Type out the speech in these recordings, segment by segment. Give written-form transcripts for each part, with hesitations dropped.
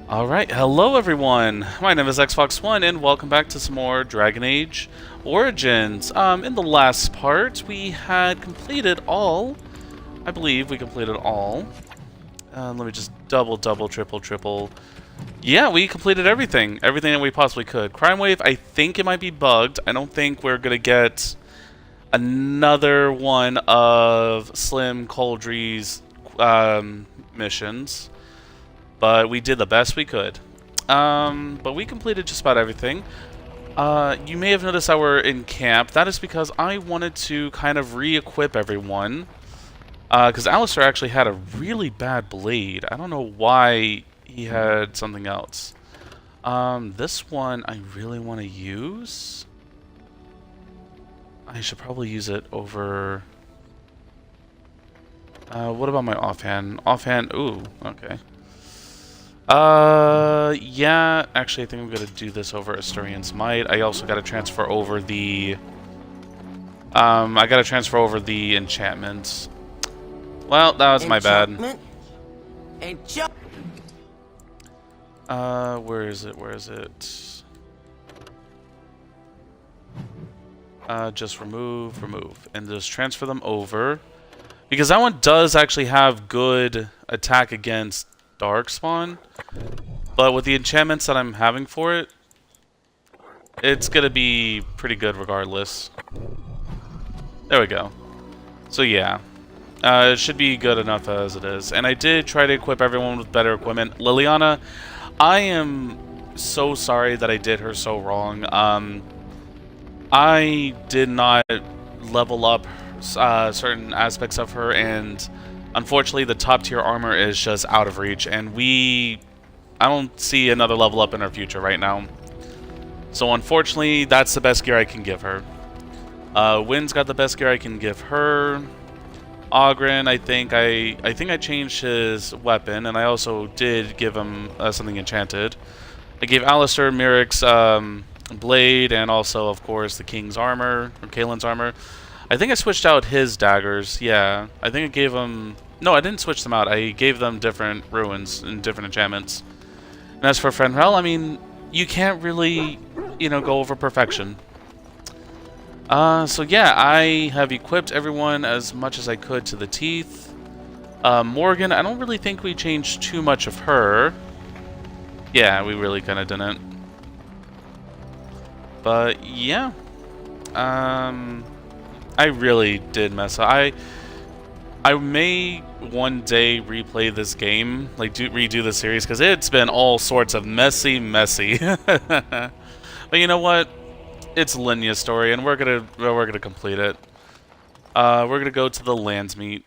Alright, hello everyone! My name is Xfox1 and welcome back to some more Dragon Age Origins. In the last part, we had completed all. I believe we completed all. Let me just double, triple. Yeah, we completed everything. Everything that we possibly could. Crime Wave, I think it might be bugged. I don't think we're gonna get another one of Slim Coldry's missions. But we did the best we could. But we completed just about everything. You may have noticed that we're in camp. That is because I wanted to kind of re-equip everyone. Because Alistair actually had a really bad blade. I don't know why he had something else. This one I really want to use. I should probably use it over... what about my offhand? Offhand, ooh, okay. Yeah, actually I think I'm gonna do this over Asturian's Might. I also gotta transfer over the... I gotta transfer over the enchantments. Well, that was my bad. Where is it? Just remove, and just transfer them over. Because that one does actually have good attack against Darkspawn, but with the enchantments that I'm having for it, it's gonna be pretty good regardless. There we go. So yeah, it should be good enough as it is. And I did try to equip everyone with better equipment. Liliana, I am so sorry that I did her so wrong. I did not level up certain aspects of her, and unfortunately, the top tier armor is just out of reach, and I don't see another level up in our future right now. So unfortunately, that's the best gear I can give her. Wynn's got the best gear I can give her. Ogren, I think I changed his weapon, and I also did give him something enchanted. I gave Alistair Myric's blade, and also, of course, the King's armor, or Kaelin's armor. I think I switched out his daggers, yeah. I think I gave him... No, I didn't switch them out. I gave them different ruins and different enchantments. And as for Fenrel, I mean, you can't really, you know, go over perfection. So yeah, I have equipped everyone as much as I could to the teeth. Morgan, I don't really think we changed too much of her. Yeah, we really kind of didn't. But yeah. I really did mess up. I may one day replay this game, like redo the series, because it's been all sorts of messy. But you know what? It's Lyna's story, and we're gonna complete it. We're gonna go to the Landsmeet.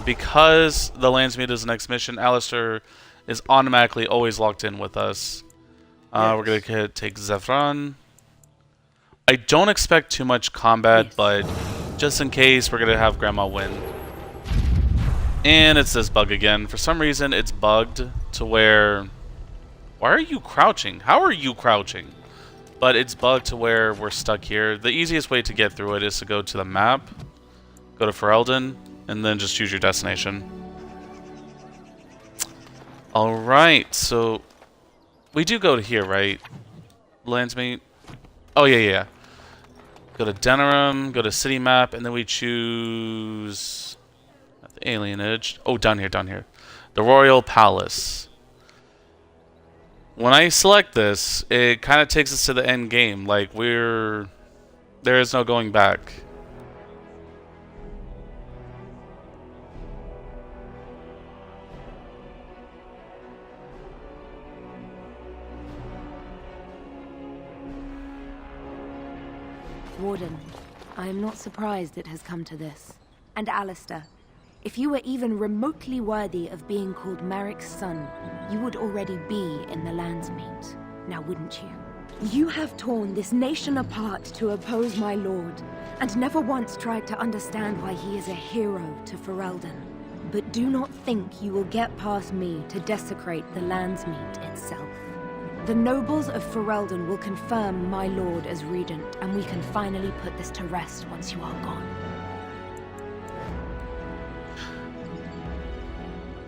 Because the Landsmeet is the next mission, Alistair is automatically always locked in with us. Yes. We're gonna take Zephyron. I don't expect too much combat, but just in case, we're gonna have Grandma win. And it's this bug again. For some reason, it's bugged to where... Why are you crouching? How are you crouching? But it's bugged to where we're stuck here. The easiest way to get through it is to go to the map, go to Ferelden, and then just choose your destination. Alright, so... We do go to here, right? Landsmeet? Oh, yeah. Go to Denerim, go to city map, and then we choose the Alienage. Oh, down here. The Royal Palace. When I select this, it kind of takes us to the end game. Like, there is no going back. Warden, I am not surprised it has come to this. And Alistair, if you were even remotely worthy of being called Marik's son, you would already be in the Landsmeet, now wouldn't you? You have torn this nation apart to oppose my lord, and never once tried to understand why he is a hero to Ferelden. But do not think you will get past me to desecrate the Landsmeet itself. The nobles of Ferelden will confirm my lord as regent, and we can finally put this to rest once you are gone.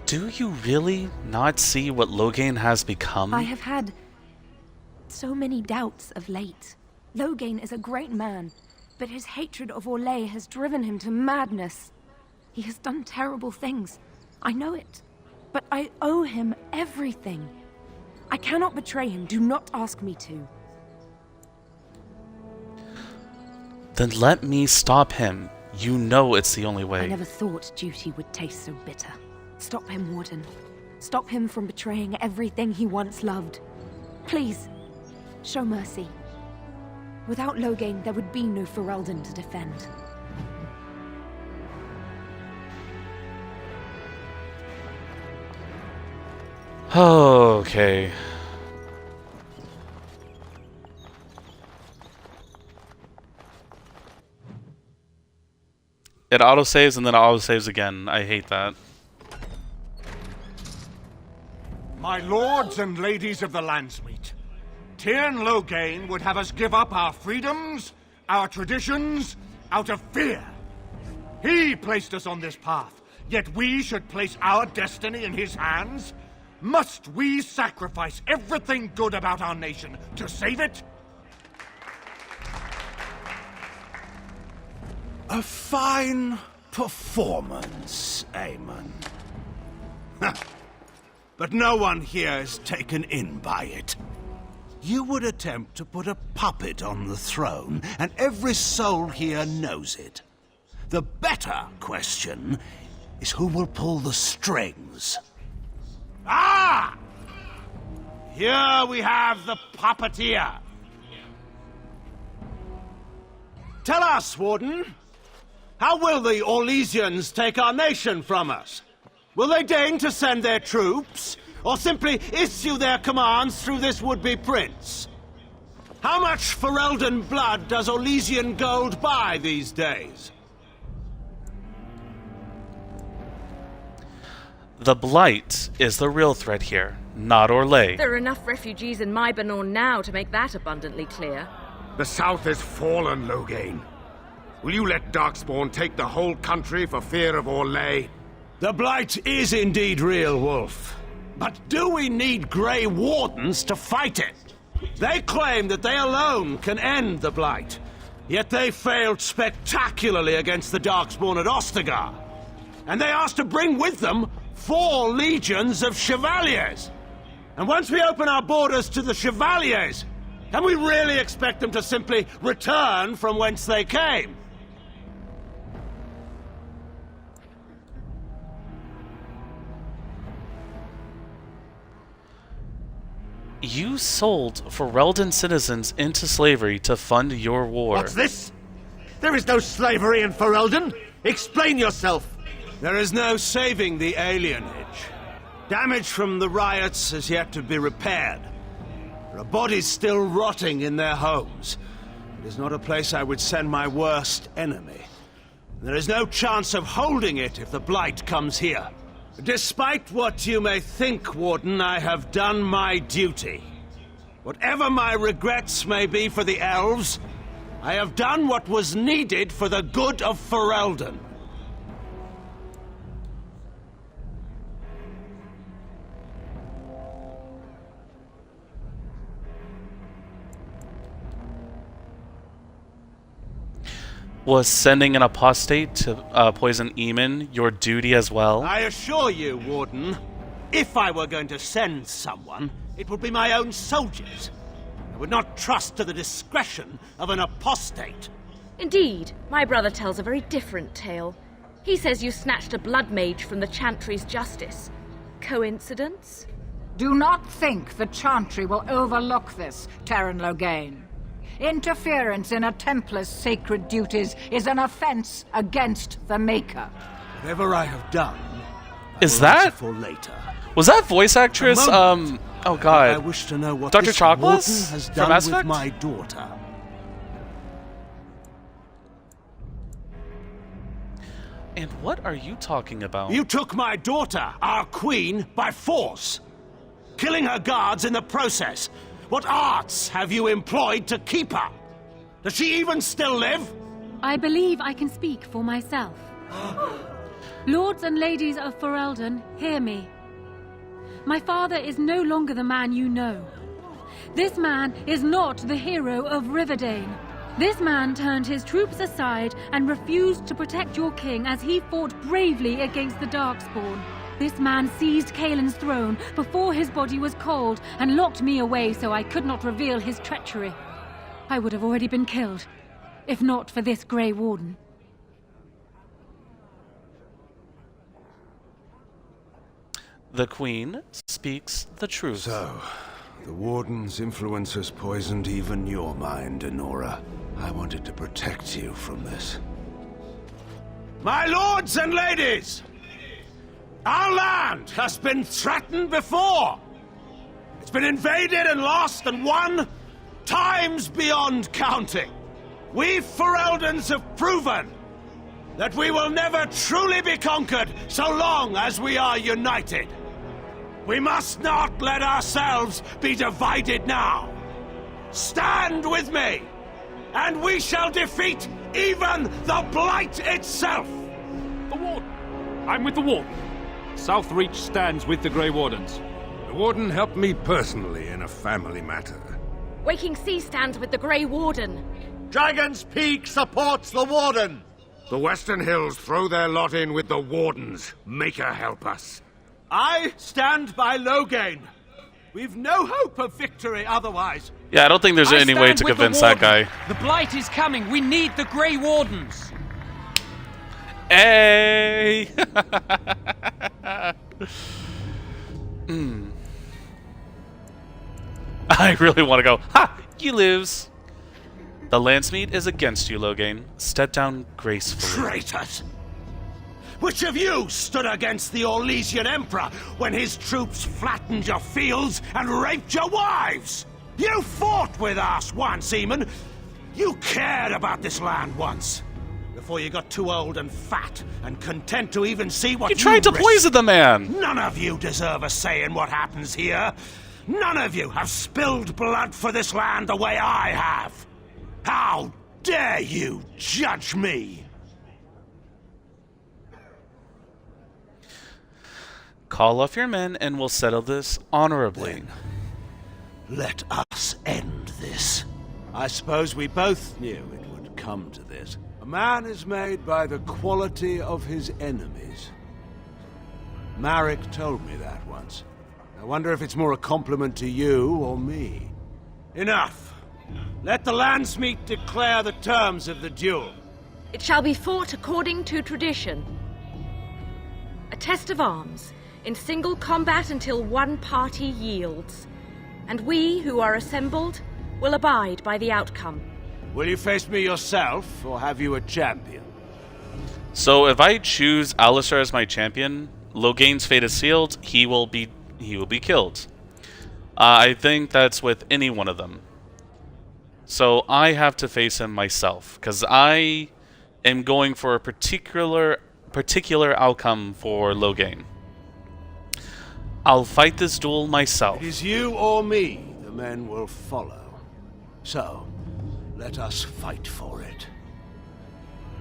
Do you really not see what Loghain has become? I have had so many doubts of late. Loghain is a great man, but his hatred of Orlais has driven him to madness. He has done terrible things. I know it. But I owe him everything. I cannot betray him. Do not ask me to. Then let me stop him. You know it's the only way. I never thought duty would taste so bitter. Stop him, Warden. Stop him from betraying everything he once loved. Please, show mercy. Without Loghain, there would be no Ferelden to defend. Okay. It autosaves and then autosaves again. I hate that. My lords and ladies of the Landsmeet, Tyrn Loghain would have us give up our freedoms, our traditions, out of fear. He placed us on this path, yet we should place our destiny in his hands? Must we sacrifice everything good about our nation to save it? A fine performance, Eamon. But no one here is taken in by it. You would attempt to put a puppet on the throne, and every soul here knows it. The better question is who will pull the strings. Ah! Here we have the puppeteer. Tell us, Warden, how will the Orlesians take our nation from us? Will they deign to send their troops, or simply issue their commands through this would-be prince? How much Ferelden blood does Orlesian gold buy these days? The Blight is the real threat here, not Orlais. There are enough refugees in Mybanor now to make that abundantly clear. The south is fallen, Loghain. Will you let Darkspawn take the whole country for fear of Orlais? The Blight is indeed real, Wolf. But do we need Grey Wardens to fight it? They claim that they alone can end the Blight, yet they failed spectacularly against the Darkspawn at Ostagar. And they asked to bring with them 4 legions of Chevaliers. And once we open our borders to the Chevaliers, can we really expect them to simply return from whence they came? You sold Ferelden citizens into slavery to fund your war. What's this? There is no slavery in Ferelden. Explain yourself. There is no saving the alienage. Damage from the riots has yet to be repaired. There are bodies still rotting in their homes. It is not a place I would send my worst enemy. There is no chance of holding it if the Blight comes here. Despite what you may think, Warden, I have done my duty. Whatever my regrets may be for the elves, I have done what was needed for the good of Ferelden. Was sending an apostate to poison Eamon your duty as well? I assure you, Warden, if I were going to send someone, it would be my own soldiers. I would not trust to the discretion of an apostate. Indeed, my brother tells a very different tale. He says you snatched a blood mage from the Chantry's justice. Coincidence? Do not think the Chantry will overlook this, Tyrn Loghain. Interference in a Templar's sacred duties is an offense against the Maker. Whatever I have done, Is I will answer that? for later. Was that voice actress? moment. Oh I god. wish to know what Dr. this Chocolates Warden has from done Mass with Effect? my daughter. And what are you talking about? You took my daughter, our queen, by force, killing her guards in the process. What arts have you employed to keep her? Does she even still live? I believe I can speak for myself. Lords and ladies of Ferelden, hear me. My father is no longer the man you know. This man is not the hero of Riverdane. This man turned his troops aside and refused to protect your king as he fought bravely against the Darkspawn. This man seized Kaelin's throne before his body was cold and locked me away so I could not reveal his treachery. I would have already been killed, if not for this Grey Warden. The Queen speaks the truth. So, the Warden's influence has poisoned even your mind, Anora. I wanted to protect you from this. My lords and ladies! Our land has been threatened before! It's been invaded and lost and won times beyond counting. We Fereldans have proven that we will never truly be conquered so long as we are united. We must not let ourselves be divided now. Stand with me, and we shall defeat even the Blight itself! The Warden! I'm with the Warden. Southreach stands with the Grey Wardens. The Warden helped me personally in a family matter. Waking Sea stands with the Grey Warden. Dragon's Peak supports the Warden! The Western Hills throw their lot in with the Wardens. Make her help us. I stand by Loghain. We've no hope of victory otherwise. Yeah, I don't think there's any way to convince that guy. The Blight is coming. We need the Grey Wardens. Hey! I really want to go, ha! You lose! The Landsmeet is against you, Loghain. Step down gracefully. Traitors! Which of you stood against the Orlesian Emperor when his troops flattened your fields and raped your wives? You fought with us once, Eamon. You cared about this land once. Before you got too old and fat and content to even see what You tried to poison the man! None of you deserve a say in what happens here. None of you have spilled blood for this land the way I have. How dare you judge me? Call off your men and we'll settle this honorably. Then, let us end this. I suppose we both knew it would come to this. A man is made by the quality of his enemies. Marek told me that once. I wonder if it's more a compliment to you or me. Enough. Let the Landsmeet declare the terms of the duel. It shall be fought according to tradition. A test of arms, in single combat until one party yields. And we, who are assembled, will abide by the outcome. Will you face me yourself, or have you a champion? So if I choose Alistair as my champion, Loghain's fate is sealed. He will be killed. I think that's with any one of them. So I have to face him myself, because I am going for a particular outcome for Loghain. I'll fight this duel myself. It is you or me the men will follow. So, let us fight for it.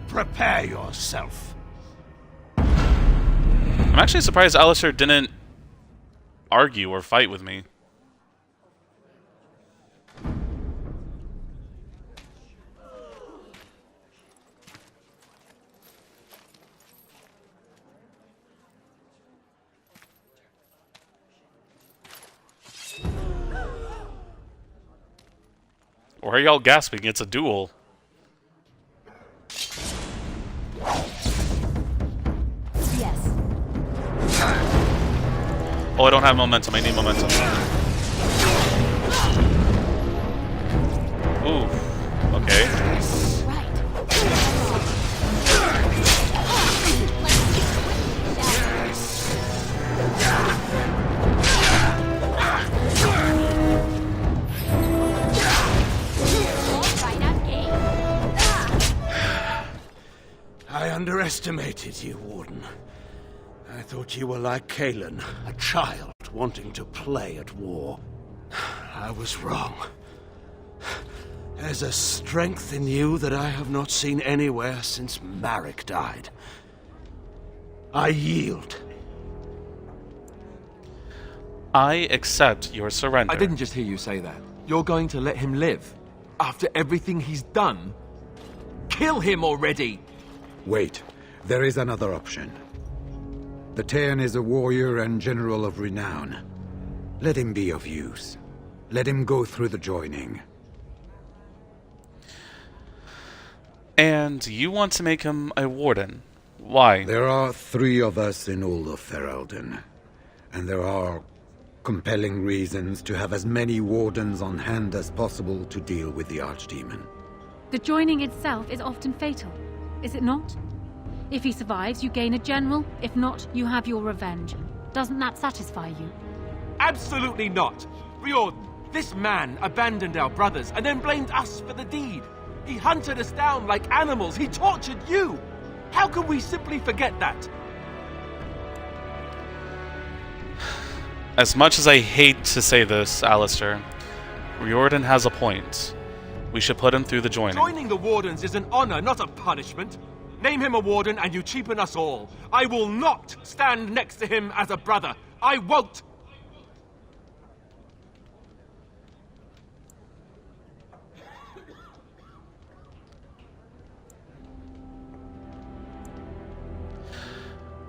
Prepare yourself. I'm actually surprised Alistair didn't argue or fight with me. Why are y'all gasping? It's a duel. Yes. Oh, I don't have momentum. I need momentum. Ooh. Okay. I underestimated you, Warden. I thought you were like Kaelin, a child wanting to play at war. I was wrong. There's a strength in you that I have not seen anywhere since Marek died. I yield. I accept your surrender. I didn't just hear you say that. You're going to let him live? After everything he's done? Kill him already! Wait, there is another option. The Teyrn is a warrior and general of renown. Let him be of use. Let him go through the joining. And you want to make him a warden? Why? There are 3 of us in all of Ferelden, and there are compelling reasons to have as many wardens on hand as possible to deal with the Archdemon. The joining itself is often fatal, is it not? If he survives, you gain a general. If not, you have your revenge. Doesn't that satisfy you? Absolutely not! Riordan, this man abandoned our brothers and then blamed us for the deed. He hunted us down like animals. He tortured you. How can we simply forget that? As much as I hate to say this, Alistair, Riordan has a point. We should put him through the joining. Joining the Wardens is an honor, not a punishment. Name him a Warden and you cheapen us all. I will not stand next to him as a brother. I won't!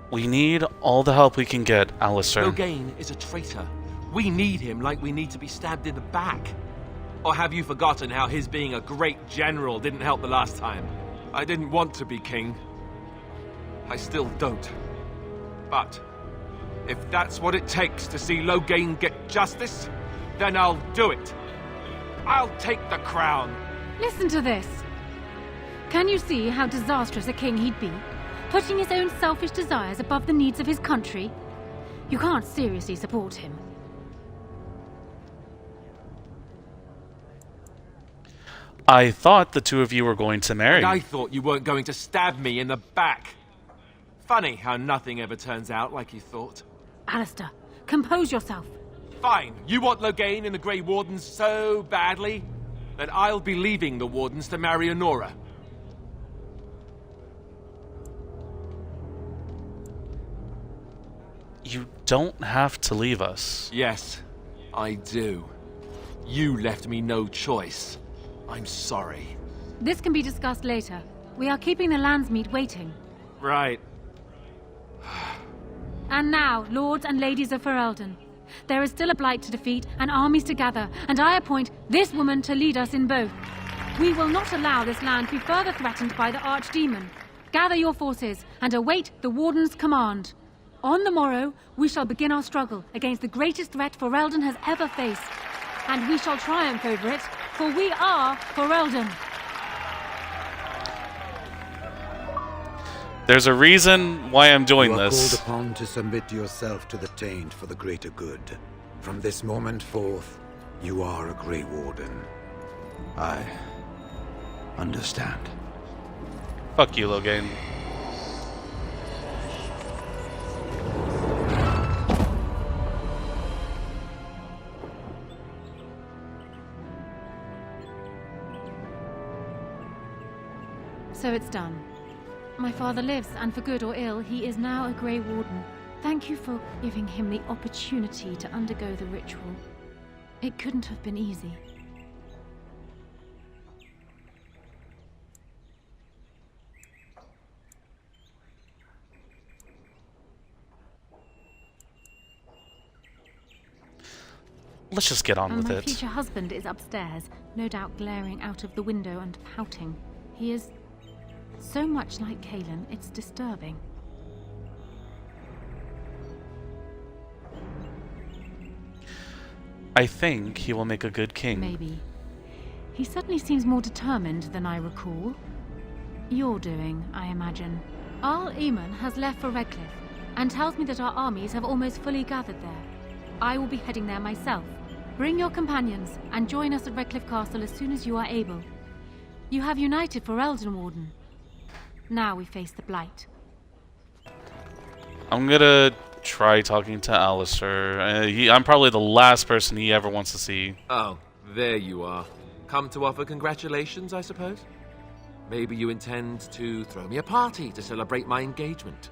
We need all the help we can get, Alistair. Loghain is a traitor. We need him like we need to be stabbed in the back. Or have you forgotten how his being a great general didn't help the last time? I didn't want to be king. I still don't. But if that's what it takes to see Loghain get justice, then I'll do it. I'll take the crown. Listen to this. Can you see how disastrous a king he'd be? Putting his own selfish desires above the needs of his country? You can't seriously support him. I thought the 2 of you were going to marry. And I thought you weren't going to stab me in the back. Funny how nothing ever turns out like you thought. Alistair, compose yourself. Fine, you want Loghain and the Grey Wardens so badly? Then I'll be leaving the Wardens to marry Anora. You don't have to leave us. Yes, I do. You left me no choice. I'm sorry. This can be discussed later. We are keeping the Landsmeet waiting. Right. And now, lords and ladies of Ferelden, there is still a Blight to defeat and armies to gather, and I appoint this woman to lead us in both. We will not allow this land to be further threatened by the Archdemon. Gather your forces and await the Warden's command. On the morrow, we shall begin our struggle against the greatest threat Ferelden has ever faced. And we shall triumph over it, for we are Ferelden. There's a reason why I'm doing You are this. called upon to submit yourself to the Taint for the greater good. From this moment forth, you are a Grey Warden. I understand. Fuck you, Loghain. So it's done. My father lives, and for good or ill, he is now a Grey Warden. Thank you for giving him the opportunity to undergo the ritual. It couldn't have been easy. Let's just get on And with my it. future husband is upstairs, no doubt glaring out of the window and pouting. He is so much like Kaelin, it's disturbing. I think he will make a good king. Maybe. He certainly seems more determined than I recall. You're doing, I imagine. Arl Eamon has left for Redcliffe, and tells me that our armies have almost fully gathered there. I will be heading there myself. Bring your companions, and join us at Redcliffe Castle as soon as you are able. You have united Ferelden, Warden. Now we face the Blight. I'm gonna try talking to Alistair. I'm probably the last person he ever wants to see. Oh, there you are. Come to offer congratulations, I suppose? Maybe you intend to throw me a party to celebrate my engagement.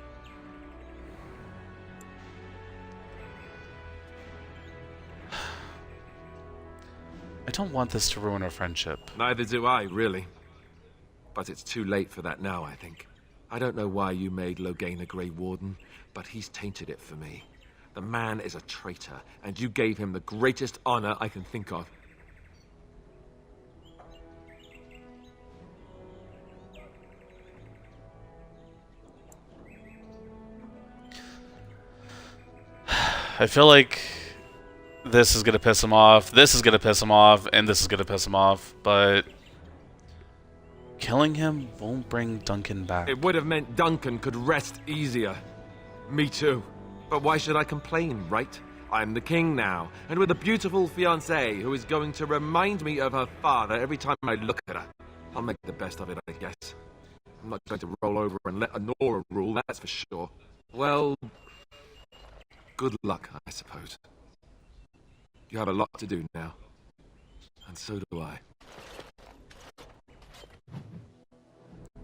don't want this to ruin our friendship. Neither do I, really. But it's too late for that now, I think. I don't know why you made Loghain a Grey Warden, but he's tainted it for me. The man is a traitor, and you gave him the greatest honor I can think of. I feel like this is going to piss him off, this is going to piss him off, and this is going to piss him off, but killing him won't bring Duncan back. It would have meant Duncan could rest easier. Me too. But why should I complain, right? I'm the king now, and with a beautiful fiancée who is going to remind me of her father every time I look at her. I'll make the best of it, I guess. I'm not going to roll over and let Anora rule, that's for sure. Well, good luck, I suppose. You have a lot to do now. And so do I.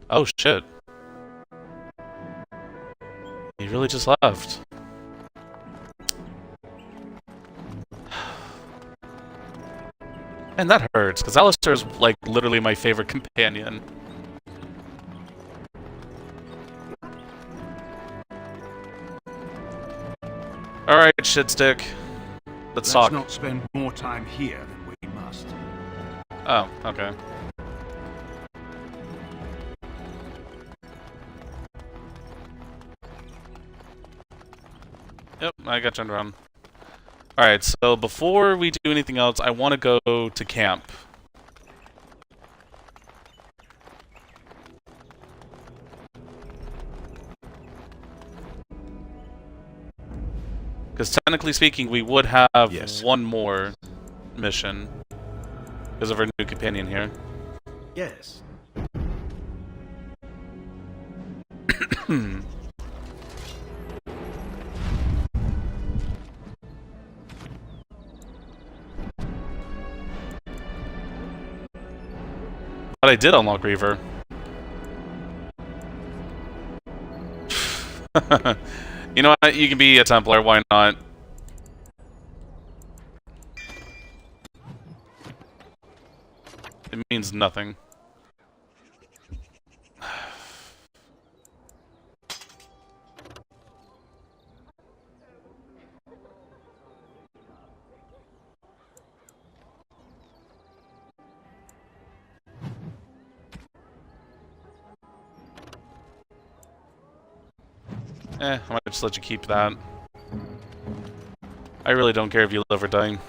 Oh shit. He really just left. And that hurts, because Alistair is like literally my favorite companion. Alright, shitstick. Let's talk. Let's not spend more time here than we must. Oh, okay. Yep, I got turned around. Alright, so before we do anything else, I want to go to camp. Because technically speaking, we would have one more mission because of our new companion here. Yes. But I did unlock Reaver. You know what? You can be a Templar, why not? It means nothing. I might just let you keep that. I really don't care if you live or die.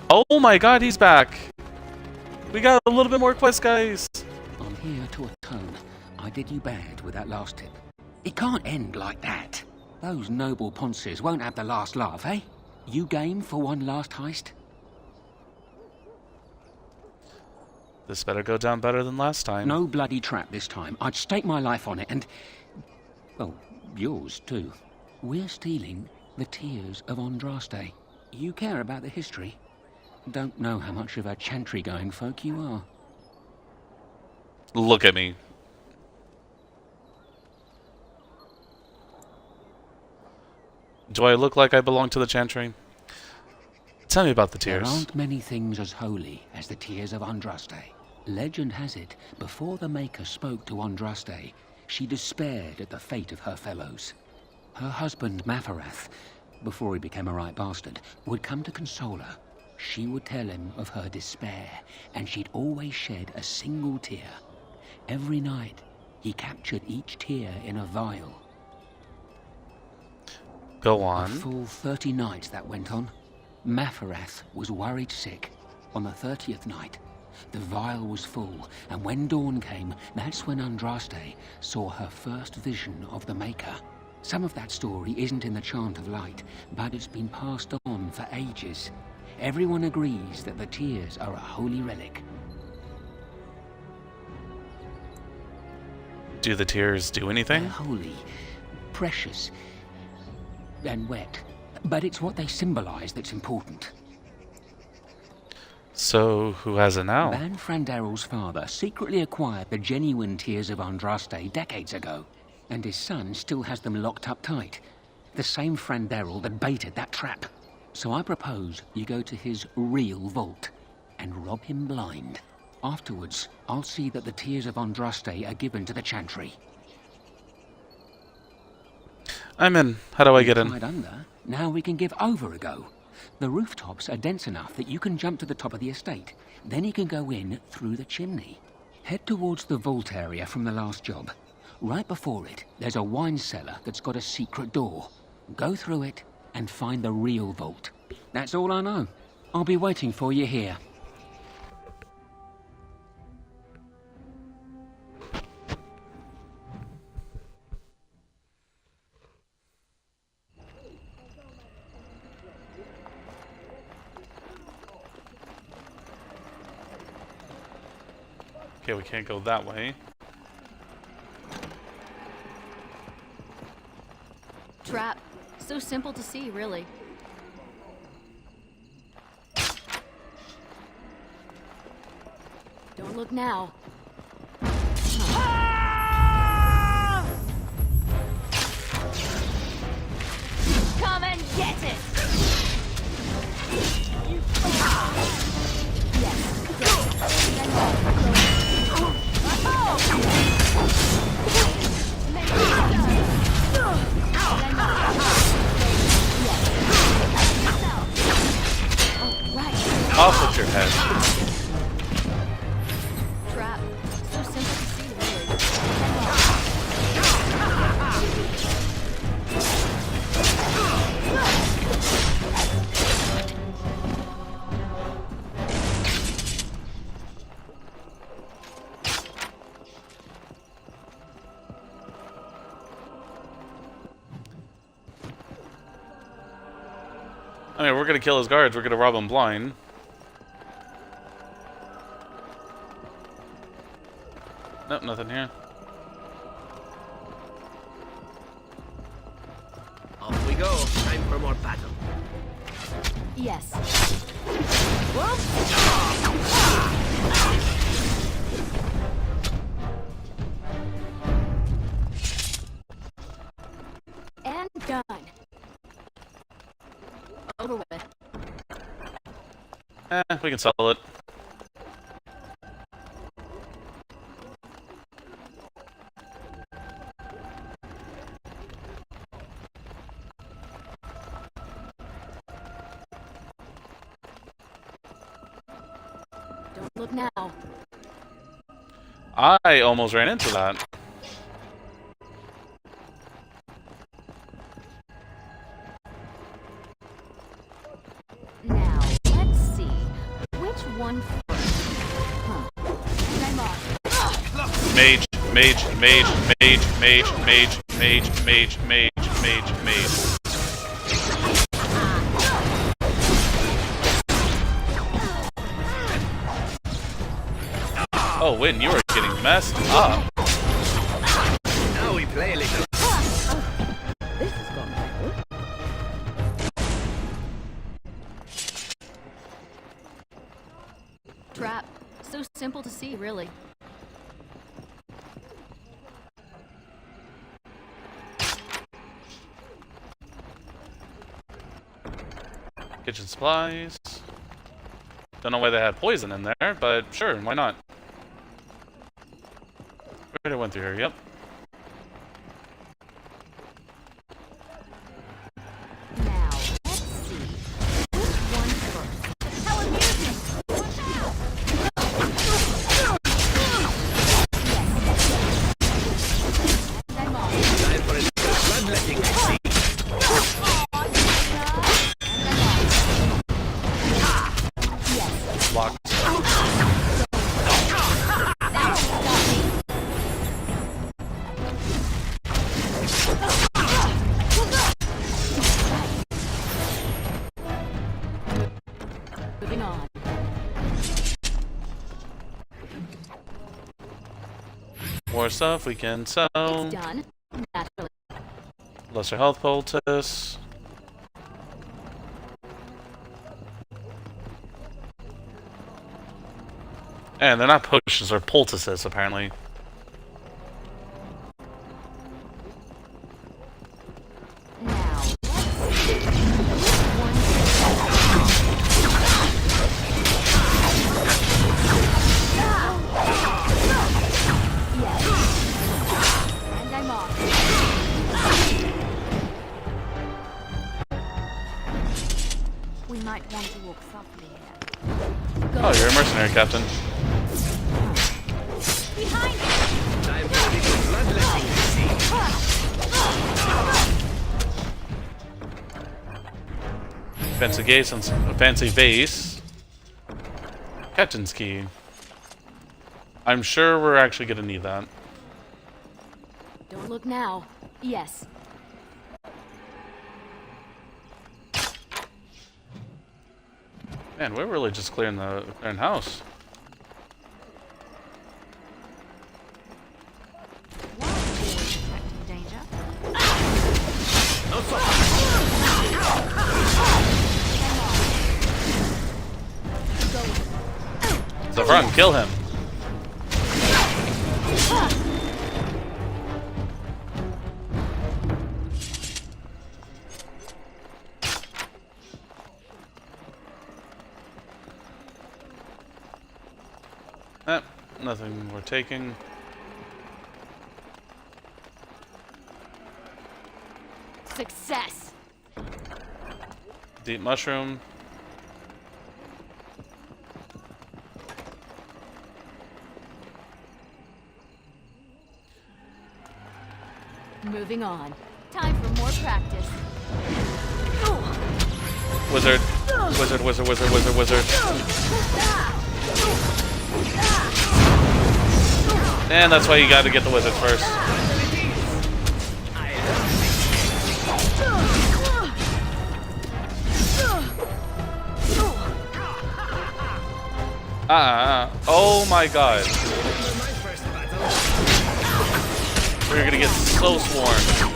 Oh my god, he's back! We got a little bit more quest, guys! I'm here to atone. I did you bad with that last tip. It can't end like that. Those noble ponces won't have the last laugh, eh? You game for one last heist? This better go down better than last time. No bloody trap this time. I'd stake my life on it and... well, yours too. We're stealing the tears of Andraste. You care about the history? Don't know how much of a chantry-going folk you are. Look at me. Do I look like I belong to the chantry? Tell me about the tears. There aren't many things as holy as the tears of Andraste. Legend has it, before the Maker spoke to Andraste, she despaired at the fate of her fellows. Her husband, Mafarath, before he became a right bastard, would come to console her. She would tell him of her despair, and she'd always shed a single tear. Every night, he captured each tear in a vial. Go on. A full 30 nights that went on. Mafarath was worried sick. On the 30th night, the vial was full, and when dawn came, that's when Andraste saw her first vision of the Maker. Some of that story isn't in the Chant of Light, but it's been passed on for ages. Everyone agrees that the tears are a holy relic. Do the tears do anything? They're holy, precious, and wet. But it's what they symbolize that's important. So, who has it now? Ban Frandarel's father secretly acquired the genuine tears of Andraste decades ago, and his son still has them locked up tight. The same friend Daryl that baited that trap. So I propose you go to his real vault and rob him blind. Afterwards, I'll see that the tears of Andraste are given to the Chantry. I'm in. How do I get in? Tied under. Now we can give over a go. The rooftops are dense enough that you can jump to the top of the estate. Then you can go in through the chimney. Head towards the vault area from the last job. Right before it, there's a wine cellar that's got a secret door. Go through it and find the real vault. That's all I know. I'll be waiting for you here. Okay, we can't go that way. Trap. So simple to see, really. Don't look now. Come and get it! Off with your head. Trap. So simple to see, really. I mean, we're gonna kill his guards. We're gonna rob him blind. Nope, nothing here. Off we go. Time for more battle. Yes. And done. Over with. We can sell it. Don't look now. I almost ran into that. Now, let's see. Which one first? Huh. I'm off. Mage, mage, mage, mage, mage, mage, mage, mage, mage, mage, mage. Oh, Win, you are getting messed up. Now we play a little. This has gone well. Trap. So simple to see, really. Kitchen supplies. Don't know why they had poison in there, but sure, why not? Right, I went through here, yep. Now, let's see. Which one first? How amusing! Watch out! I'm off. Time for a little bloodletting, I see. Locked. Moving on. More stuff we can sell. It's done. Naturally. Lesser health poultice. And they're not potions, they're poultices, apparently. Now, might want to walk softly here. Oh, you're a mercenary, Captain. Behind you! Time for a little bloodletting, I see. Fancy gaze and a fancy vase. Captain's key. I'm sure we're actually gonna need that. Don't look now. Yes. Man, we're really just clearing house. Danger. Zafran, kill him. Nothing we're taking. Success. Deep mushroom. Moving on. Time for more practice. Wizard. Wizard, wizard, wizard, wizard, wizard. And that's why you gotta get the wizard first. Oh my god. We're gonna get so swarmed.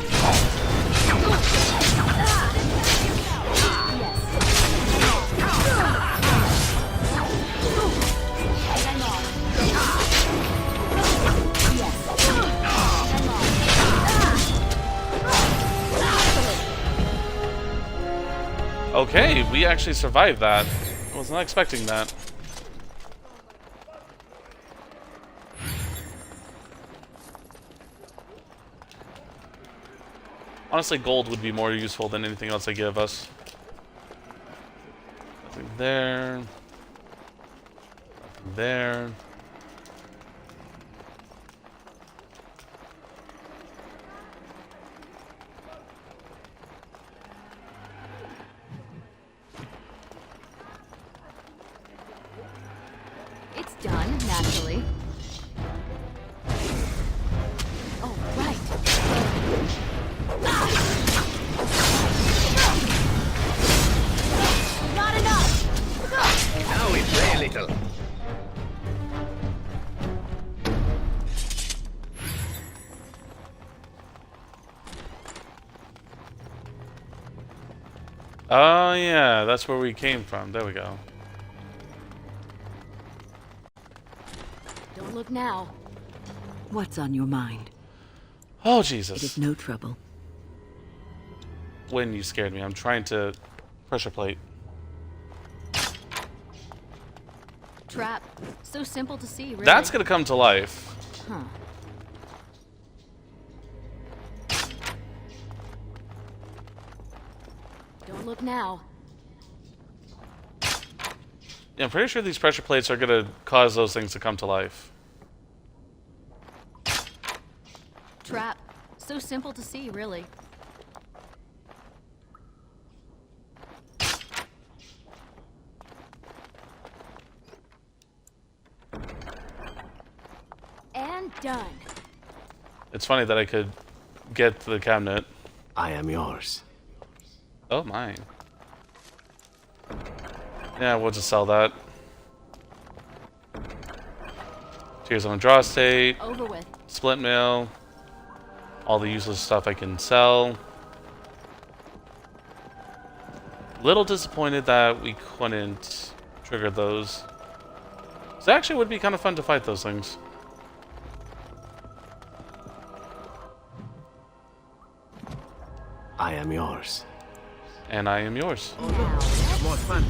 Okay, we actually survived that. I was not expecting that. Honestly, gold would be more useful than anything else they give us. Nothing there. Nothing there. It's done, naturally. Oh, right. Not enough! Now we play a little. Oh yeah, that's where we came from. There we go. Don't look now. What's on your mind? Oh Jesus. It is no trouble. When you scared me, I'm trying to pressure plate. Trap. So simple to see, really. That's gonna come to life. Huh. Don't look now. Yeah, I'm pretty sure these pressure plates are gonna cause those things to come to life. Trap. So simple to see, really. And done. It's funny that I could get the cabinet. I am yours. Oh, mine. Yeah, we'll just sell that. Tears of Andraste. Over with. Split mail. All the useless stuff I can sell. Little disappointed that we couldn't trigger those. So actually it would be kind of fun to fight those things. I am yours. And I am yours. More fun.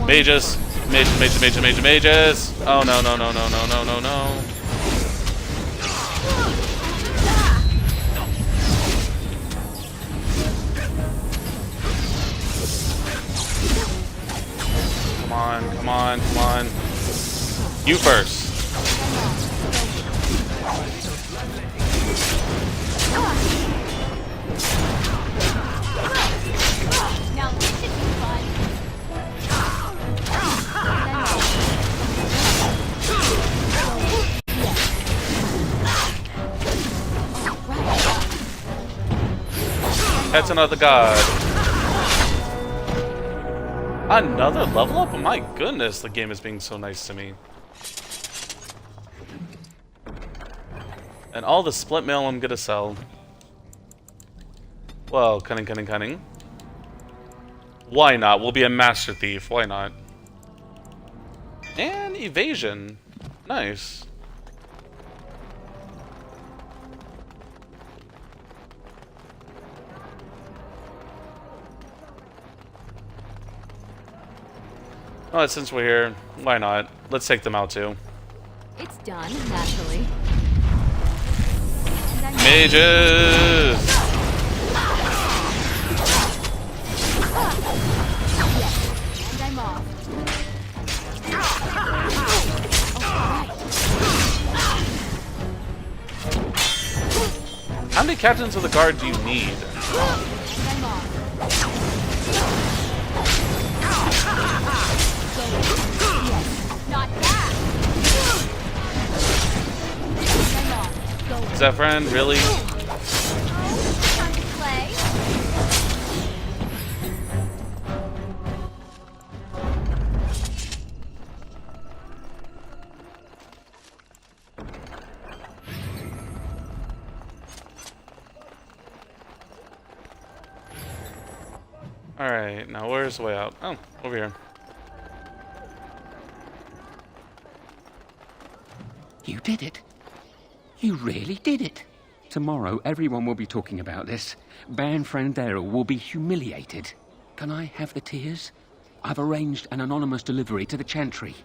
Mages! Mages! Oh no, no, no, no, no, no, no, no. on, come on, come on. You first. Now this should be fun. That's another god. Another level up? Oh my goodness, the game is being so nice to me. And all the split mail I'm gonna sell. Well, cunning, cunning, cunning. Why not? We'll be a master thief. Why not? And evasion. Nice. Oh, since we're here, why not? Let's take them out too. It's done, naturally. Mages! And I'm off. How many captains of the guard do you need? I'm off. Not bad. Zephyrin, really? Time to play. Alright, now where's the way out? Oh, over here. You did it. You really did it. Tomorrow, everyone will be talking about this. Ban Frandera will be humiliated. Can I have the tears? I've arranged an anonymous delivery to the Chantry.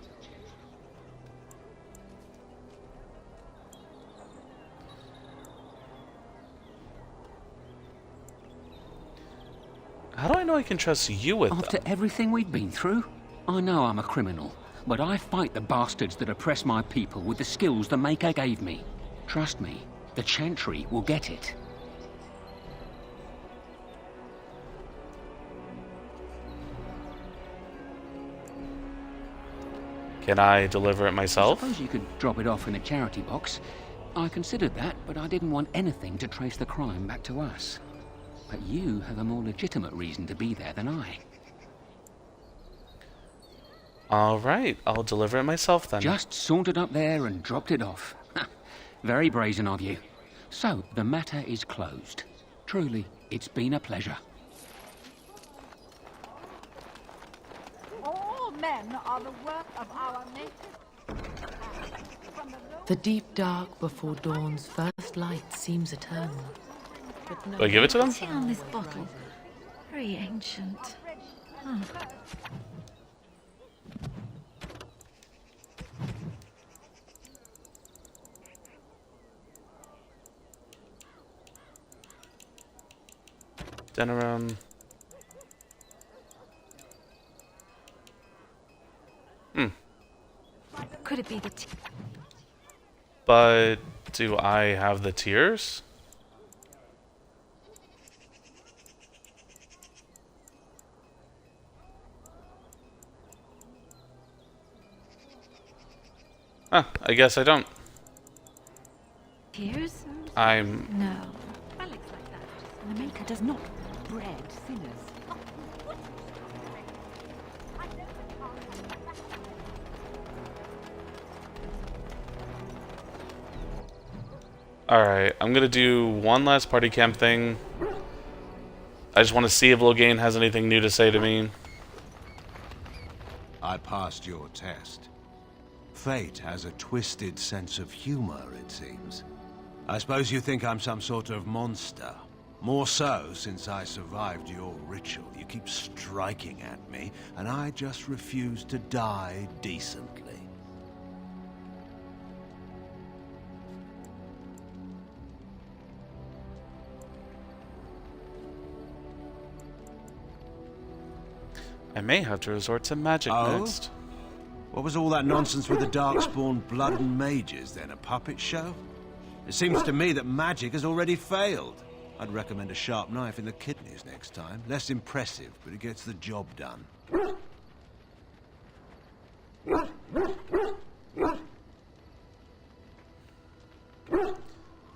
How do I know I can trust you with After them? everything we've been through, I know I'm a criminal, but I fight the bastards that oppress my people with the skills the Maker gave me. Trust me, the Chantry will get it. Can I deliver it myself? I suppose you could drop it off in a charity box. I considered that, but I didn't want anything to trace the crime back to us. But you have a more legitimate reason to be there than I. Alright, I'll deliver it myself then. Just sauntered up there and dropped it off. Very brazen of you. So, the matter is closed. Truly, it's been a pleasure. All men are the work of our native. The deep dark before dawn's first light seems eternal. Do I give it to them? What's on this bottle? Very ancient. Huh. Denerim. Could it be the But do I have the tears? Huh, I guess I don't. tears? I'm... No. Relics like that. The Maker does not breed sinners. Alright, I'm gonna do one last party camp thing. I just want to see if Loghain has anything new to say to me. I passed your test. Fate has a twisted sense of humor, it seems. I suppose you think I'm some sort of monster. More so since I survived your ritual. You keep striking at me, and I just refuse to die decently. I may have to resort to magic next. What was all that nonsense with the Darkspawn blood and mages then? A puppet show? It seems to me that magic has already failed. I'd recommend a sharp knife in the kidneys next time. Less impressive, but it gets the job done.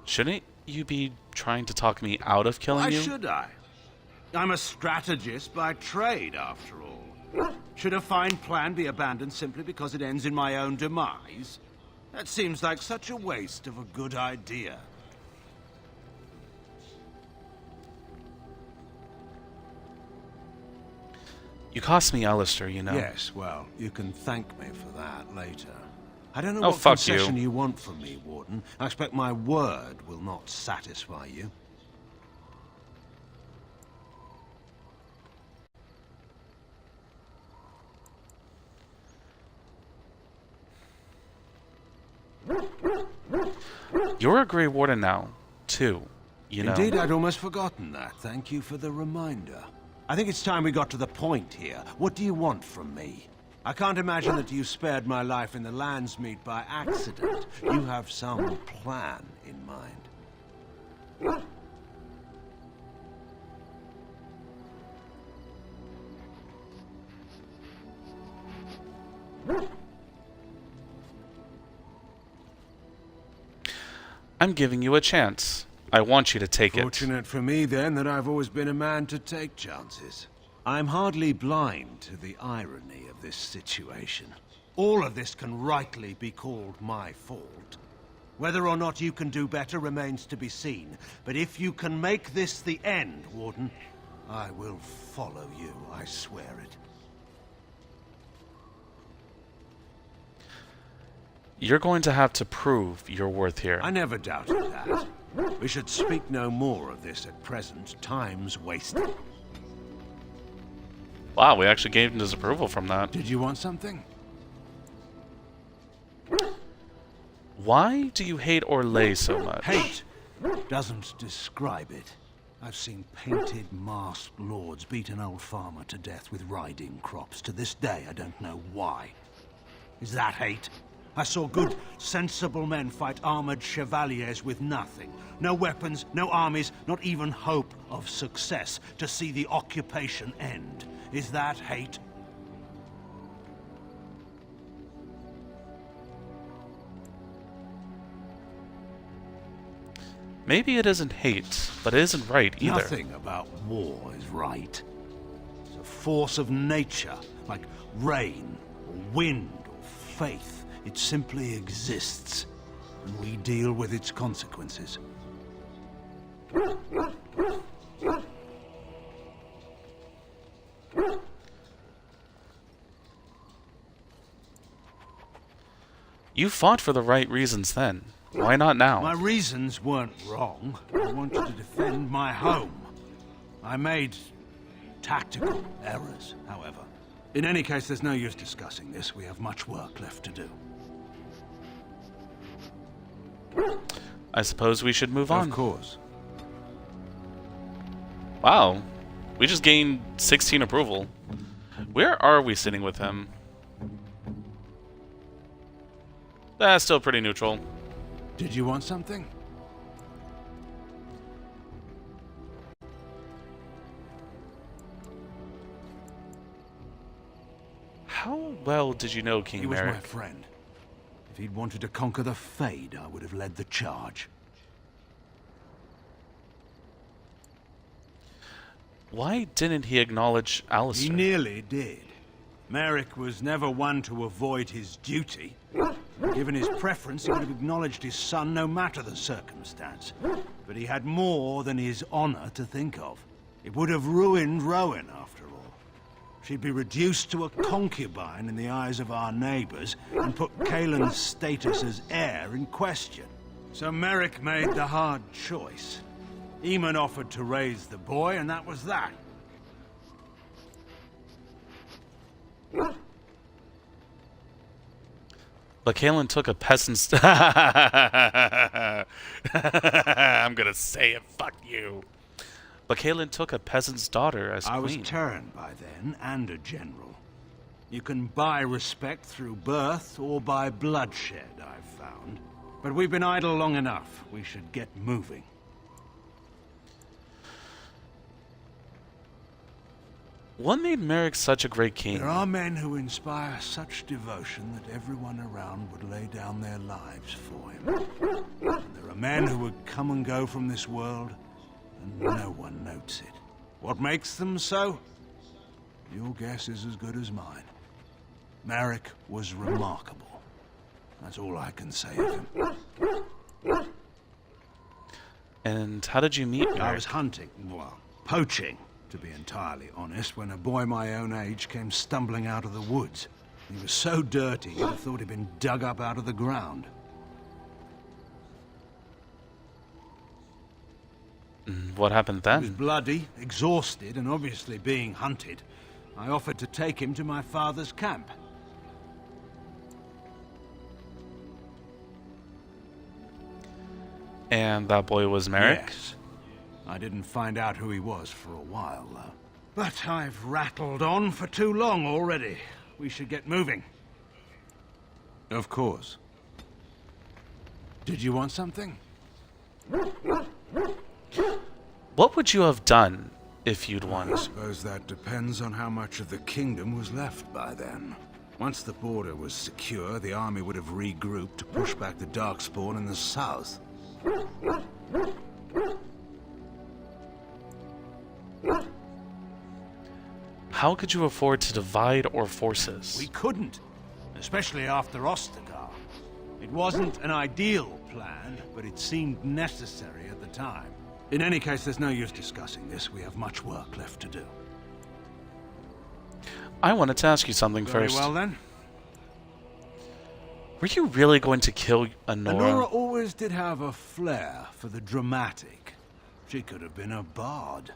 Shouldn't you be trying to talk me out of killing you? Why should I? I'm a strategist by trade, after all. Should a fine plan be abandoned simply because it ends in my own demise? That seems like such a waste of a good idea. You cost me Alistair, you know. Yes, well, you can thank me for that later. I don't know Oh, what fuck concession you. you want from me, Warden. I expect my word will not satisfy you. You're a Grey Warden now, too. You know. Indeed, I'd almost forgotten that. Thank you for the reminder. I think it's time we got to the point here. What do you want from me? I can't imagine that you spared my life in the Landsmeet by accident. You have some plan in mind. I'm giving you a chance. I want you to take it. Fortunate for me, then, that I've always been a man to take chances. I'm hardly blind to the irony of this situation. All of this can rightly be called my fault. Whether or not you can do better remains to be seen. But if you can make this the end, Warden, I will follow you, I swear it. You're going to have to prove your worth here. I never doubted that. We should speak no more of this at present. Time's wasted. Wow, we actually gave him his approval from that. Did you want something? Why do you hate Orlais so much? Hate doesn't describe it. I've seen painted, masked lords beat an old farmer to death with riding crops. To this day, I don't know why. Is that hate? I saw good, sensible men fight armored chevaliers with nothing. No weapons, no armies, not even hope of success to see the occupation end. Is that hate? Maybe it isn't hate, but it isn't right either. Nothing about war is right. It's a force of nature, like rain, or wind, or faith. It simply exists, and we deal with its consequences. You fought for the right reasons then. Why not now? My reasons weren't wrong. I wanted to defend my home. I made tactical errors, however. In any case, there's no use discussing this. We have much work left to do. I suppose we should move on. Of course. Wow. We just gained 16 approval. Where are we sitting with him? That's still pretty neutral. Did you want something? How well did you know King He was Merrick? my friend. If he'd wanted to conquer the Fade, I would have led the charge. Why didn't he acknowledge Alistair? He nearly did. Merrick was never one to avoid his duty. Given his preference, he would have acknowledged his son no matter the circumstance. But he had more than his honor to think of. It would have ruined Rowan, after all. She'd be reduced to a concubine in the eyes of our neighbors, and put Kaelin's status as heir in question. So Merrick made the hard choice. Eamon offered to raise the boy, and that was that. But Kaelin took a peasant's... I'm gonna say it, fuck you. But Caitlin took a peasant's daughter as I queen. was turned by then, and a general. You can buy respect through birth or by bloodshed, I've found. But we've been idle long enough. We should get moving. What made Merrick such a great king? There are men who inspire such devotion that everyone around would lay down their lives for him. And there are men who would come and go from this world, and no one notes it. What makes them so? Your guess is as good as mine. Merrick was remarkable. That's all I can say of him. And how did you meet Merrick? I was hunting, well, poaching, to be entirely honest, when a boy my own age came stumbling out of the woods. He was so dirty, you'd have thought he'd been dug up out of the ground. What happened then? He was bloody, exhausted, and obviously being hunted. I offered to take him to my father's camp. And that boy was Merrick? Yes. I didn't find out who he was for a while, though. But I've rattled on for too long already. We should get moving. Of course. Did you want something? What would you have done if you'd won? I suppose that depends on how much of the kingdom was left by then. Once the border was secure, the army would have regrouped to push back the Darkspawn in the south. How could you afford to divide our forces? We couldn't, especially after Ostagar. It wasn't an ideal plan, but it seemed necessary at the time. In any case, there's no use discussing this. We have much work left to do. I wanted to ask you something first. Very well, then. Were you really going to kill Anora? Anora always did have a flair for the dramatic. She could have been a bard.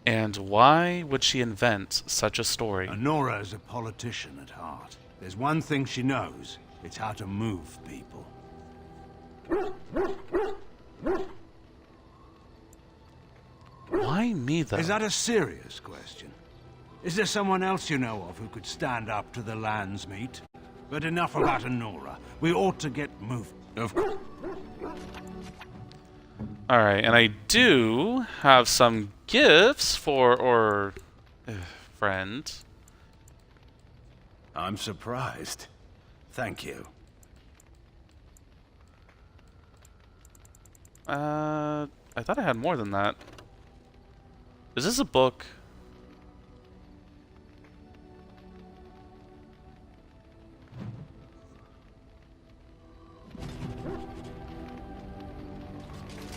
And why would she invent such a story? Anora is a politician at heart. There's one thing she knows. It's how to move people. Why me, though? Is that a serious question? Is there someone else you know of who could stand up to the Landsmeet? But enough about Anora. We ought to get moving. Of course. Alright, and I do have some gifts for our friend. I'm surprised. Thank you. I thought I had more than that. Is this a book?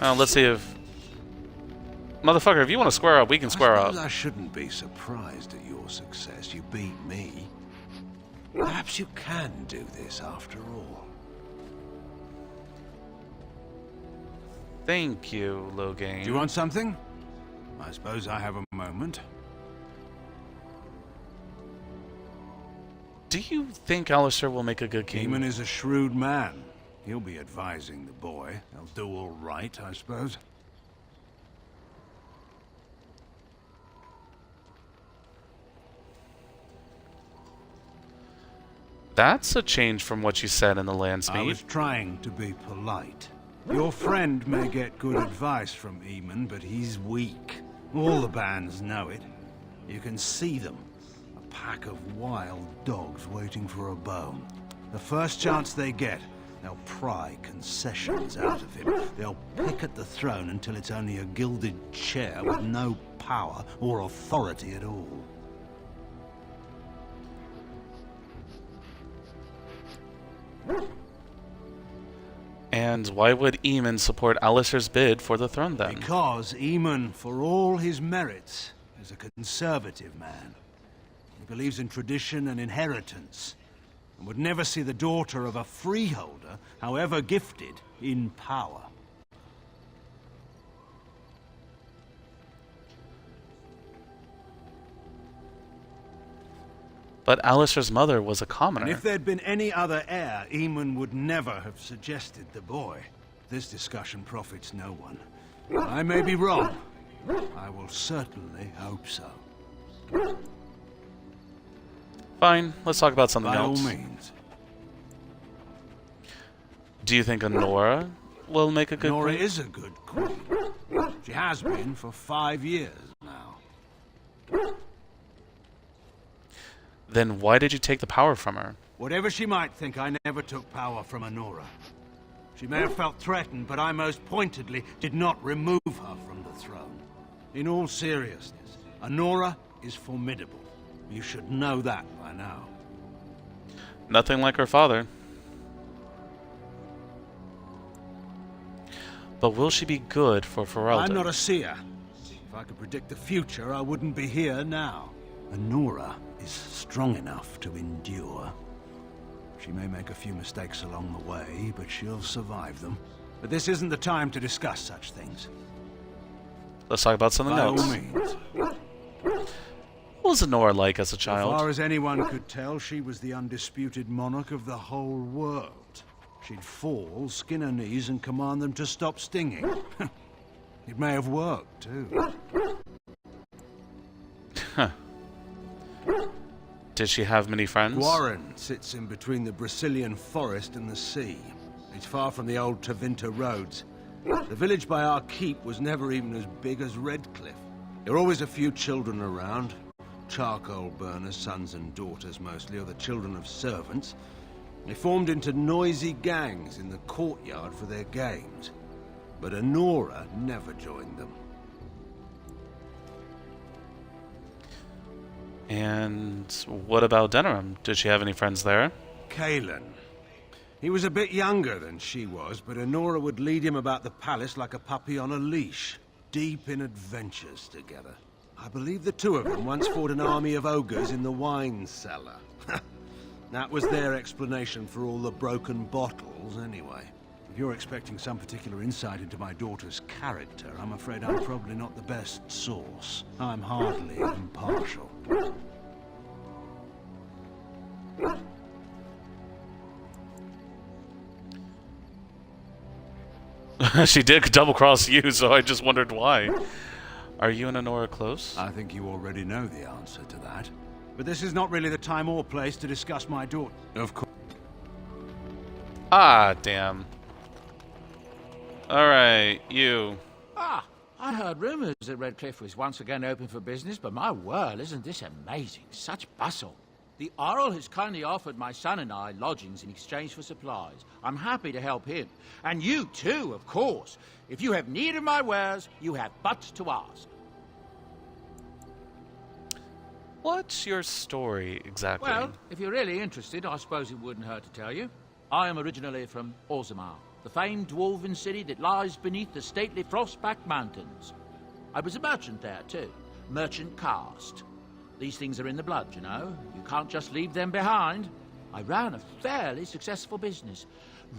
Let's see if... Motherfucker, if you want to square up, we can square up. I shouldn't be surprised at your success. You beat me. Perhaps you can do this after all. Thank you, Loghain. Do you want something? I suppose I have a moment. Do you think Alistair will make a good king? Eamon is a shrewd man. He'll be advising the boy. They'll do all right, I suppose. That's a change from what you said in the Landsmeet. I was trying to be polite. Your friend may get good advice from Eamon, but he's weak. All the bands know it. You can see them. A pack of wild dogs waiting for a bone. The first chance they get, they'll pry concessions out of him. They'll pick at the throne until it's only a gilded chair with no power or authority at all. And why would Eamon support Alistair's bid for the throne then? Because Eamon, for all his merits, is a conservative man. He believes in tradition and inheritance, and would never see the daughter of a freeholder, however gifted, in power. But Alistair's mother was a commoner. And if there'd been any other heir, Eamon would never have suggested the boy. This discussion profits no one. I may be wrong. I will certainly hope so. Fine, let's talk about something By else. all means. Do you think Anora will make a good Anora queen? is a good queen. She has been for 5 years now. Then why did you take the power from her? Whatever she might think, I never took power from Anora. She may have felt threatened, but I most pointedly did not remove her from the throne. In all seriousness, Anora is formidable. You should know that by now. Nothing like her father. But will she be good for Ferelden? I'm not a seer. If I could predict the future, I wouldn't be here now. Anora is strong enough to endure. She may make a few mistakes along the way, but she'll survive them. But this isn't the time to discuss such things. Let's talk about something else. By all means. What was Anora like as a child? As far as anyone could tell, she was the undisputed monarch of the whole world. She'd fall, skin her knees, and command them to stop stinging. It may have worked, too. Huh. Did she have many friends? Warren sits in between the Brazilian forest and the sea. He's far from the old Tevinter roads. The village by our keep was never even as big as Redcliffe. There were always a few children around. Charcoal burners, sons and daughters mostly, or the children of servants. They formed into noisy gangs in the courtyard for their games. But Anora never joined them. And what about Denerim? Did she have any friends there? Kalen. He was a bit younger than she was, but Anora would lead him about the palace like a puppy on a leash, deep in adventures together. I believe the two of them once fought an army of ogres in the wine cellar. That was their explanation for all the broken bottles, anyway. If you're expecting some particular insight into my daughter's character, I'm afraid I'm probably not the best source. I'm hardly impartial. She did double-cross you, so I just wondered why. Are you and Anora close? I think you already know the answer to that. But this is not really the time or place to discuss my daughter. Of course. Ah, damn. Alright, you. Ah, I heard rumours that Redcliffe was once again open for business, but my word, isn't this amazing? Such bustle. The Arl has kindly offered my son and I lodgings in exchange for supplies. I'm happy to help him. And you too, of course. If you have need of my wares, you have but to ask. What's your story, exactly? Well, if you're really interested, I suppose it wouldn't hurt to tell you. I am originally from Orzammar, the famed dwarven city that lies beneath the stately Frostback Mountains. I was a merchant there, too. Merchant caste. These things are in the blood, you know. You can't just leave them behind. I ran a fairly successful business.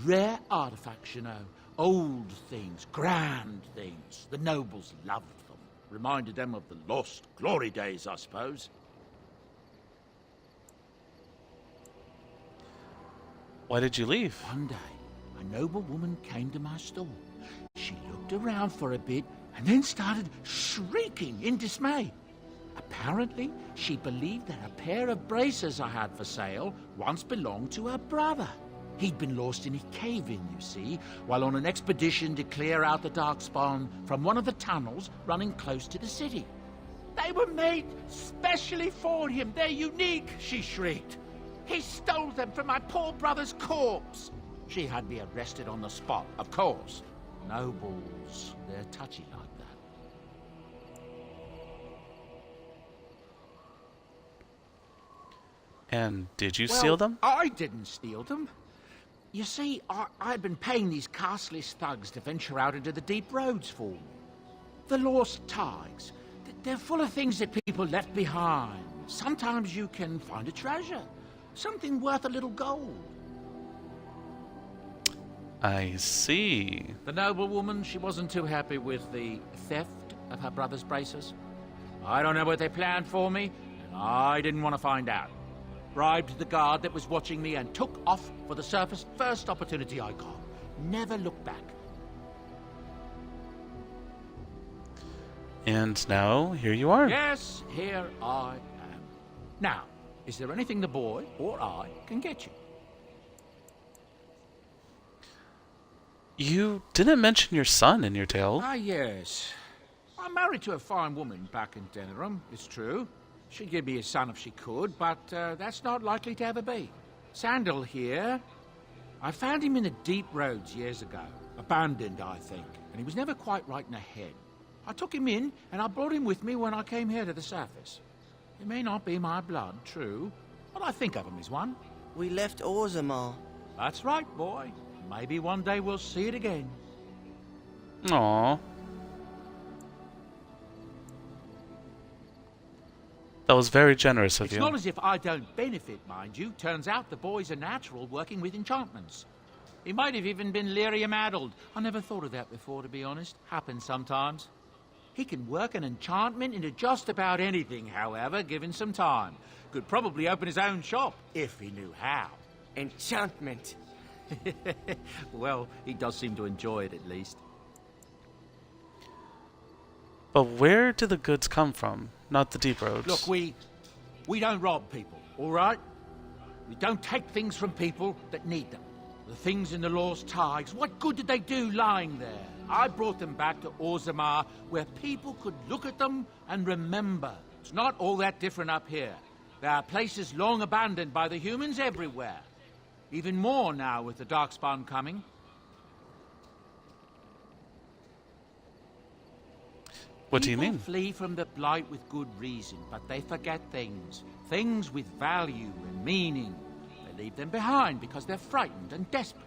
Rare artifacts, you know. Old things, grand things. The nobles loved them. Reminded them of the lost glory days, I suppose. Why did you leave? One day, a noble woman came to my store. She looked around for a bit and then started shrieking in dismay. Apparently, she believed that a pair of braces I had for sale once belonged to her brother. He'd been lost in a cave-in, you see, while on an expedition to clear out the Darkspawn from one of the tunnels running close to the city. They were made specially for him. They're unique, she shrieked. He stole them from my poor brother's corpse. She had me arrested on the spot, of course. Nobles, they're touchy like that. And did you steal them? I didn't steal them. You see, I'd been paying these castless thugs to venture out into the deep roads for me. The lost tigers. They're full of things that people left behind. Sometimes you can find a treasure. Something worth a little gold. I see. The noblewoman, she wasn't too happy with the theft of her brother's braces. I don't know what they planned for me, and I didn't want to find out. Bribed the guard that was watching me and took off for the surface first opportunity I got. Never looked back. And now, here you are. Yes, here I am. Now, is there anything the boy or I can get you? You didn't mention your son in your tale. Ah, yes. I'm married to a fine woman back in Denerim, it's true. She'd give me a son if she could, but that's not likely to ever be. Sandal here. I found him in the deep roads years ago. Abandoned, I think, and he was never quite right in the head. I took him in, and I brought him with me when I came here to the surface. He may not be my blood, true, but I think of him as one. We left Orzammar. That's right, boy. Maybe one day we'll see it again. Aww. That was very generous of you. It's not as if I don't benefit, mind you. Turns out the boy's a natural working with enchantments. He might have even been lyrium-addled. I never thought of that before, to be honest. Happens sometimes. He can work an enchantment into just about anything, however, given some time. Could probably open his own shop, if he knew how. Enchantment. Well, he does seem to enjoy it, at least. But where do the goods come from? Not the deep roads. Look, we don't rob people, all right? We don't take things from people that need them. The things in the Lost Tides, what good did they do lying there? I brought them back to Orzammar, where people could look at them and remember. It's not all that different up here. There are places long abandoned by the humans everywhere. Even more now with the Darkspawn coming. What do you mean? People flee from the Blight with good reason, but they forget things. Things with value and meaning. They leave them behind because they're frightened and desperate.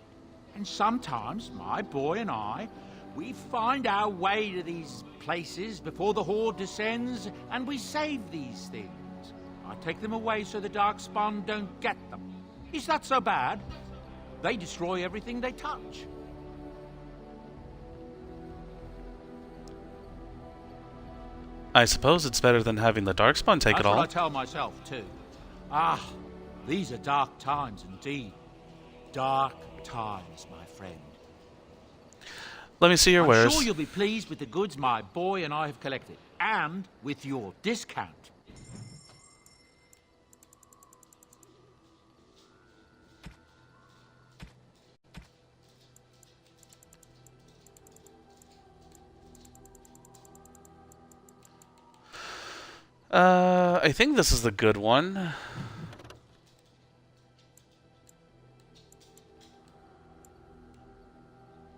And sometimes, my boy and I, we find our way to these places before the Horde descends, and we save these things. I take them away so the Darkspawn don't get them. Is that so bad? They destroy everything they touch. I suppose it's better than having the Darkspawn take it all. That's what I tell myself, too. Ah, these are dark times indeed. Dark times, my friend. Let me see your wares. I'm sure you'll be pleased with the goods my boy and I have collected. And with your discount. I think this is the good one.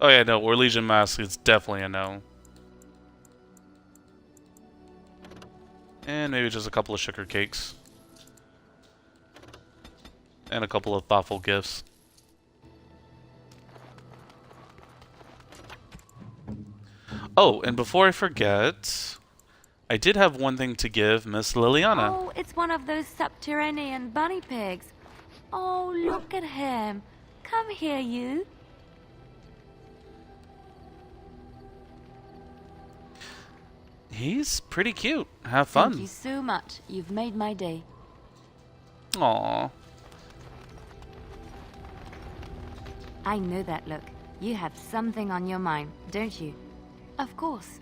Oh yeah, no, Orlesian Mask is definitely a no. And maybe just a couple of sugar cakes. And a couple of thoughtful gifts. Oh, and before I forget, I did have one thing to give Miss Liliana. Oh, it's one of those subterranean bunny pigs. Oh, look at him. Come here, you. He's pretty cute. Have fun. Thank you so much. You've made my day. Aww. I know that look. You have something on your mind, don't you? Of course.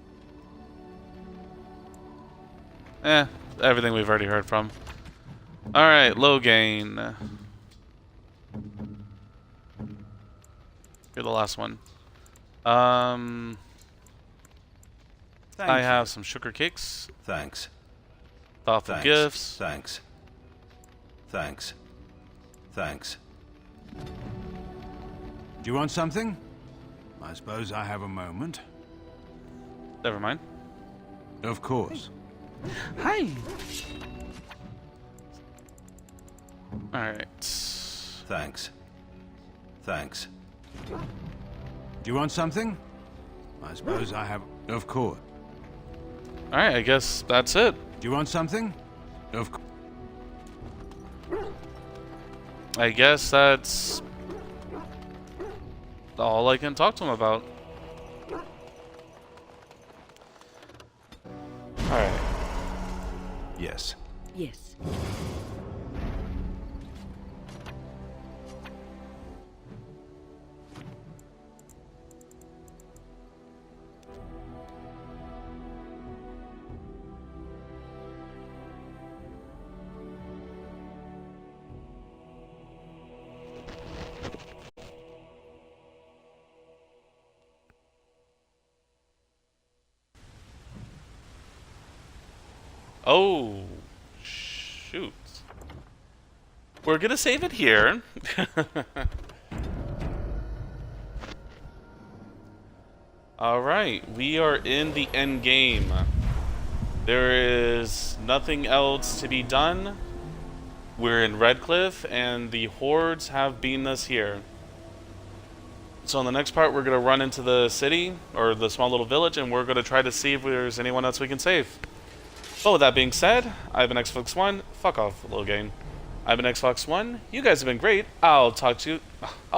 Everything we've already heard from. Alright, Loghain. You're the last one. I have some sugar cakes. Thanks. Thoughtful gifts. Thanks. Thanks. Thanks. Do you want something? I suppose I have a moment. Never mind. Of course. Hi. Alright. Thanks. Thanks. Do you want something? I suppose I have... Of course. Alright, I guess that's it. Do you want something? Of course. I guess that's all I can talk to him about. Alright. Yes. Yes. Oh, shoot. We're gonna save it here. Alright, we are in the end game. There is nothing else to be done. We're in Redcliffe, and the hordes have beaten us here. So in the next part, we're going to run into the city, or the small little village, and we're going to try to see if there's anyone else we can save. But with that being said, I've been Xfox1. Fuck off, Loghain. I've been Xfox1. You guys have been great. I'll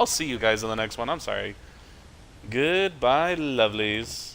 see you guys in the next one. I'm sorry. Goodbye, lovelies.